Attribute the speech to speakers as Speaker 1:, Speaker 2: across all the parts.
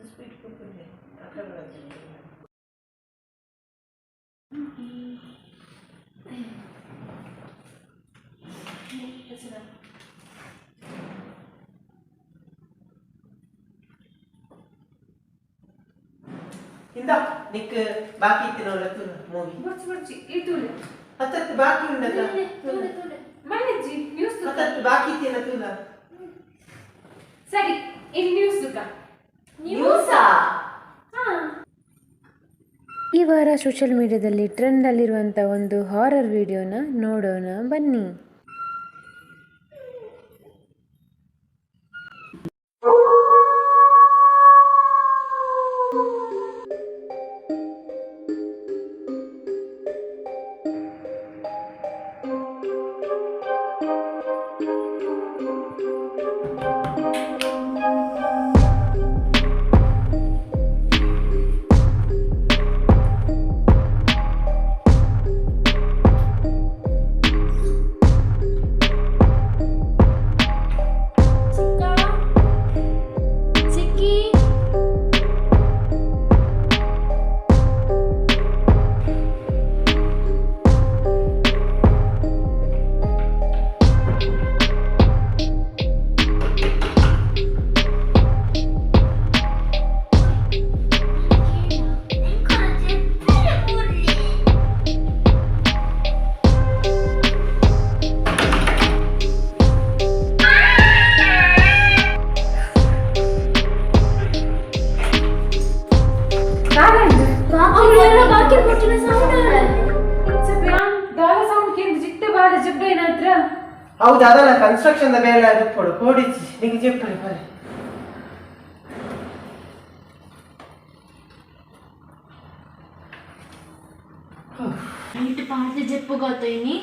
Speaker 1: Sweet ಕೊಡ್ತೀನಿ ಅಕ್ಕ ಇಂದ ನಿಕ್ ಬಾಕಿ ಇತ್ತಿನೋಲ್ಲ ತುಳು ಮೂವಿ
Speaker 2: ಬರ್ಚಿ ಇತುಲೆ
Speaker 1: ಹತ್ತತ್ತು ಬಾಕಿ ಉಂಡಲ್ಲ
Speaker 2: ತುಲೆ ಮನೆಜಿ ನ್ಯೂಸ್
Speaker 1: ಹತ್ತತ್ತು ಬಾಕಿ ಇತ್ತಿನ ತುಳು
Speaker 2: ಸರಿ ಇನ್ ನ್ಯೂಸ್
Speaker 1: ನ್ಯೂಸಾ
Speaker 3: ಈ ವಾರ ಸೋಷಿಯಲ್ ಮೀಡಿಯಾದಲ್ಲಿ ಟ್ರೆಂಡಲ್ಲಿರುವಂಥ ಒಂದು ಹಾರರ್ ವಿಡಿಯೋನ ನೋಡೋಣ ಬನ್ನಿ.
Speaker 1: ಹೌದು ಅದಲ್ಲ ಕನ್ಸ್ಟ್ರಕ್ಷನ್ ಬೇರೆ ಅದು ಕೊಡು ಕೋಡಿಸಿ ನಿಮಗೆ ಜೆಪ್ಪಡಿ ಬರೆ
Speaker 4: ఇంటి పాట చెప్పుకోతాయి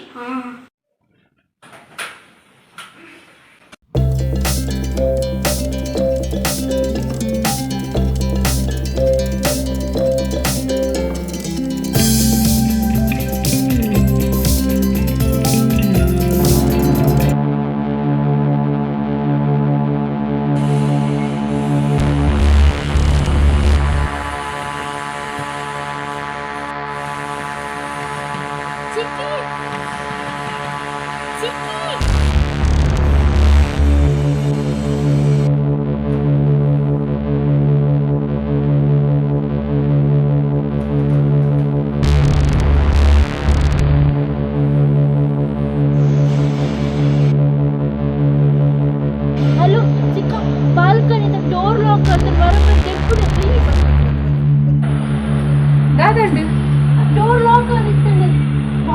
Speaker 2: ಡೋರ್ ಲಾಕ್ ಆಗಿರ್ತದೆ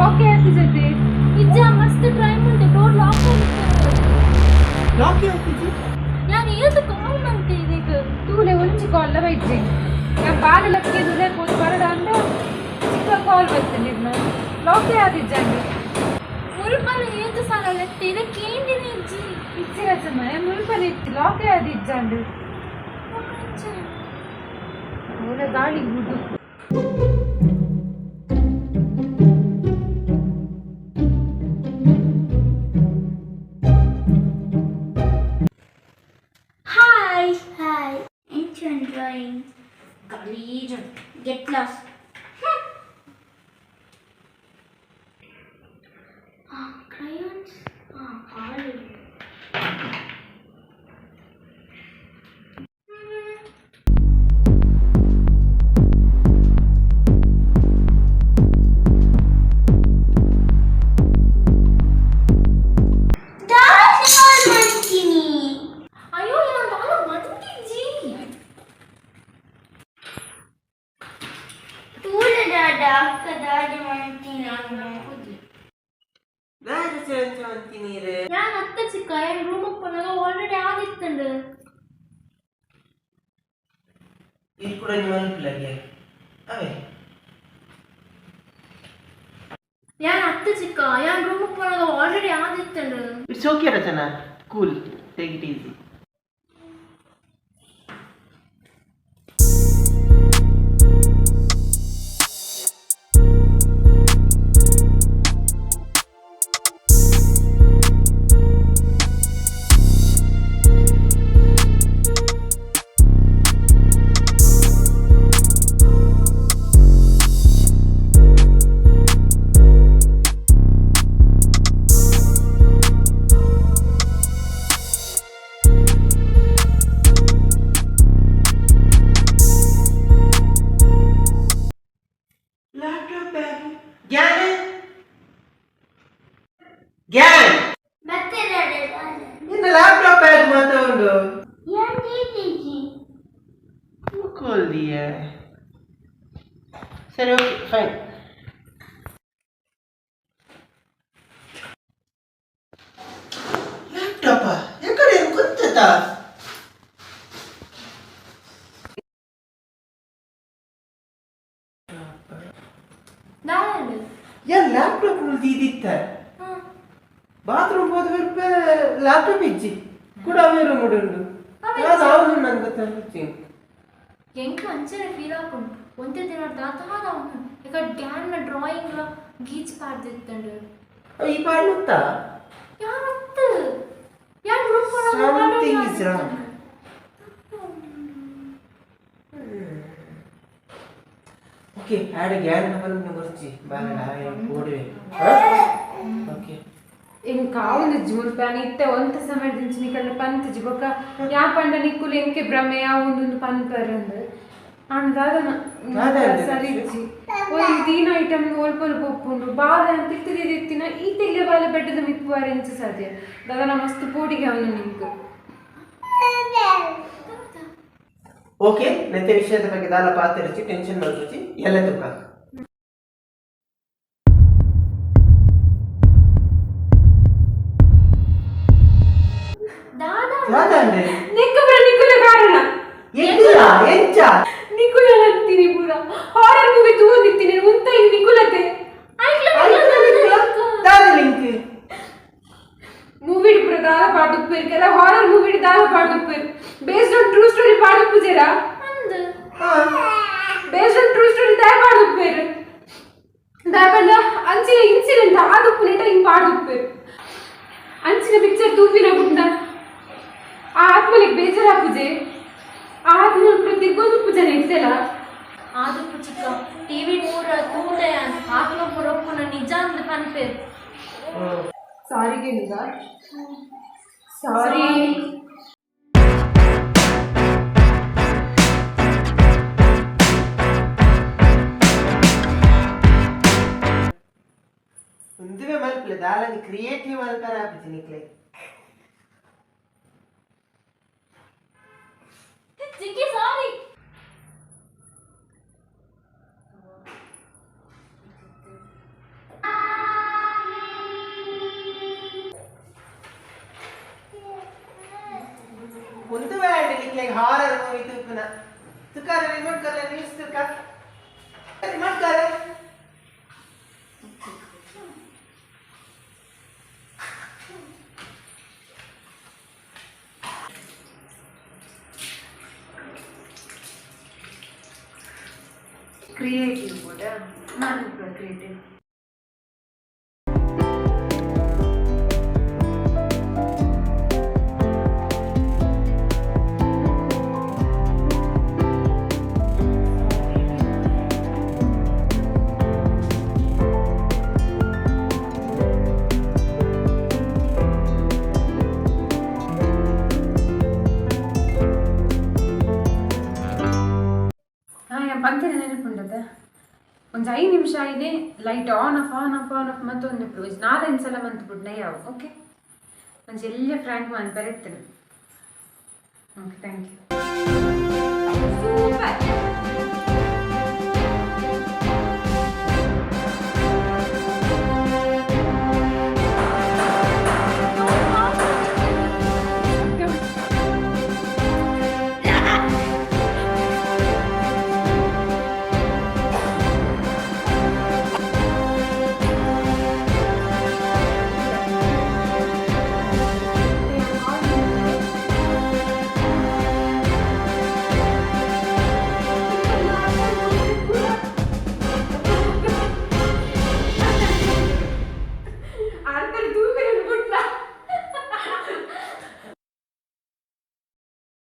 Speaker 2: ಓಕೆ ಆಗ್ತಿದೆ ನಿಜ ಮಸ್ತ್ ಟ್ರೈ ಮಾಡಿದೆ ಡೋರ್ ಲಾಕ್ ಆಗಿರ್ತದೆ
Speaker 1: ಲಾಕ್ ಆಗ್ತಿದೆ
Speaker 2: ನಾನು ಏದು ಕಾಲ್ ಮಾಡ್ತೆ ಇದೀಗ ತೂಲೆ ಒಂಚಿ ಕಾಲ್ ಬೈತೆ ನಾನು ಬಾಲ್ ಲಕ್ಕೆ ದುಲೆ ಕೂತ್ ಬರಡ ಅಂದ ಚಿಕ್ಕ ಕಾಲ್ ಬೈತೆ ನಿನ್ನ ಲಾಕ್ ಆಗಿದ್ದಂಗೆ ಮುಲ್ಪನ ಏದು ಸಾಲ ಲೆತ್ತೆ ಇದಕ್ಕೆ ಏನಿದೆ ಇಜ್ಜಿ ಇಚ್ಚಿರ ಸಮಯ ಮುಲ್ಪನ ಇತ್ತು ಲಾಕ್ ಆಗಿದ್ದಂಡು ಓಲೆ ಗಾಳಿ ಗುಡು
Speaker 4: drawing. Collision. Get lost. Crayons. All.
Speaker 2: ഞാൻ അത്ത ചിക്ക റൂമിൽ പോണത് ഓൾറെഡി ആദിത്തുണ്ട് ഞാൻ അത്ത ചിക്ക ഞാൻ റൂമിൽ പോണത് ഓൾറെഡി ആദിത്തുണ്ട്
Speaker 1: it's okay Rachana cool take it easy बोल दिया सर ओके फाइन लैपटॉप ಎಕಡೆ ಗೊತ್ತಾ
Speaker 4: ನಾನು
Speaker 1: या लैपटॉप दीदित्त बाथरूम ಹೋದ ಲ್ಯಾಪ್ಟಾಪ್ ಇಜ್ಜಿ ಕೂಡ ಅವೇ ರೂಮ್ ಉಂಡು ನಾನು ನನಗೆ ಗೊತ್ತಾಗ್ತಿ
Speaker 4: ಎಂಕ ಅಂಚನೆ ಫೀಲ್ ಆಪುಂಡು ಒಂದೇ ದಿನ ದಾತ ಅವನು ಈಗ ಡ್ಯಾನ್ ಡ್ರಾಯಿಂಗ್ ಗೀಚ್ ಪಾಡ್ದಿತ್ತಂಡು
Speaker 1: ಈ ಪಾಡ್ಲುತ್ತ
Speaker 4: ಯಾರತ್ತು ಯಾರು room
Speaker 1: Something is wrong. Okay add ज्ञान नंबर में गुरुजी बाला है कोडवे ओके
Speaker 2: ఇంకా ఉంది జూన్ ప్యాన్ ఇట్టే వంత సమర్థించి నీకల్ల పంత జిబక యా పండ నిక్కులు ఎంకే భ్రమే ఆ ಒಂದು ಪನ್ ಪರಂದು ಅಂದಾದನ ಸರಿಜಿ ಓ ಇದೀನ ಐಟಮ್ ಓಲ್ಪಲ್ ಪೊಪ್ಪುಂಡು ಬಾಲ ಅಂತ ತಿತ್ತಿದಿತ್ತಿನ ಈ ತೆಲ್ಲೆ ಬಾಲ ಬೆಟ್ಟದ ಮಿಪ್ಪುವಾರೆ ಎಂಚ ಸಾಧ್ಯ ದಾದನ ಮಸ್ತ್ ಪೋಡಿಗೆ ಅವನು ನಿಂಕು
Speaker 1: ಓಕೆ ನೆತ್ತೆ ವಿಷಯದ ಬಗ್ಗೆ ದಾಲ ಪಾತರಿಸಿ ಟೆನ್ಷನ್ ಮಾಡ್ಕೊಚಿ ಎಲ್ಲ ತುಕ ಯಾದಂಡೆ
Speaker 2: ನಿಕ್ಕುಲ ನಿಕ್ಕುಲ ಕಾರಣ
Speaker 1: ಎಂಚ ಎಂಚ
Speaker 2: ನಿಕ್ಕುಲ ಅಂತೀನಿ ಪೂರ ಹಾರರ್ ಮೂವಿ ತೂಂದಿತ್ತೀನಿ ಉಂತ ಈ ನಿಕ್ಕುಲತೆ
Speaker 1: ದಾದ ಲಿಂಕ್
Speaker 2: ಮೂವಿ ಪೂರ ದಾಲ ಪಾಡುಪ್ಪೇರ್ ಕೆಲ ಹಾರರ್ ಮೂವಿ ದಾಲ ಪಾಡುಪ್ಪೇರ್ ಬೇಸ್ಡ್ ಆನ್ ಟ್ರೂ ಸ್ಟೋರಿ ಪಾಡುಪ್ಪುಜೆರಾ
Speaker 4: ಅಂದು
Speaker 2: ಬೇಸ್ಡ್ ಆನ್ ಟ್ರೂ ಸ್ಟೋರಿ ದಾಯ ಪಾಡುಪ್ಪೇರ್ ದಾಯಪಂಡ ಅಂಚಿನ ಇನ್ಸಿಡೆಂಟ್ ಆದುಪ್ಪುನೆಟ ಹಿಂಗ್ ಪಾಡುಪ್ಪೇರ್ ಅಂಚಿನ ಪಿಕ್ಚರ್ ತೂಪಿನ ಗುಂಡ ಆ ಆತ್ಮಲಿಗೆ ಬೇಜಾರಾಪುಜೆ ಆ ಆತ್ಮ ಪ್ರತಿಗೊಂದು ಪೂಜನೆ ಇರ್ತೇಲ
Speaker 4: ಆದ್ರೂ ಚಿಕ್ಕ ಟಿವಿ ಪೂರ ತೂಲೆ ಆತ್ಮ ಪುರಪ್ಪುನ ನಿಜ ಅಂದ್ ಪನ್ಪೇರ್
Speaker 2: ಸಾರಿ ಗೆಲ್ಗ ಸಾರಿ
Speaker 1: ಮುಂದಿವೆ ಮಲ್ಪಲೆ ದಾಲನಿ ಕ್ರಿಯೇಟಿವ್ ಅಲ್ಕರ ಆಪಿತಿ ನಿಕ್ಲೆ
Speaker 4: ಚಿಕ್ಕಿ ಸಾರಿ
Speaker 1: ಮುಂದಿವೆ ನಿಕ್ಲೆ ಹಾರರ್ ಮೂವಿ ತುಕನ ತುಕಾರ ರಿಮೋಟ್ ಕರ ನ್ಯೂಸ್ ತುಕ ರಿಮೋಟ್ ಕರ
Speaker 2: ಕ್ರಿಯೇಟಿವ್ ಕೂಡ ನಾನು ಕ್ರಿಯೇಟಿವ್ ಪಂಚನೆ ನೆನಪುಂಡದ ಒಂದು 5 ನಿಮಿಷ ಆಗಿದೆ light on off on off on off ಮತ್ತೊಂದು ಪ್ಲೂಸ್ 4 ಸಲ ಮಂತ್ ಬಿಡ್ನ ಯಾವ ಓಕೆ ಮಂచి ಎಲ್ಲ ಫ್ರ್ಯಾಂಕ್ ಮಾಡಿ ಬರುತ್ತೇನೆ ಓಕೆ ಥ್ಯಾಂಕ್ ಯು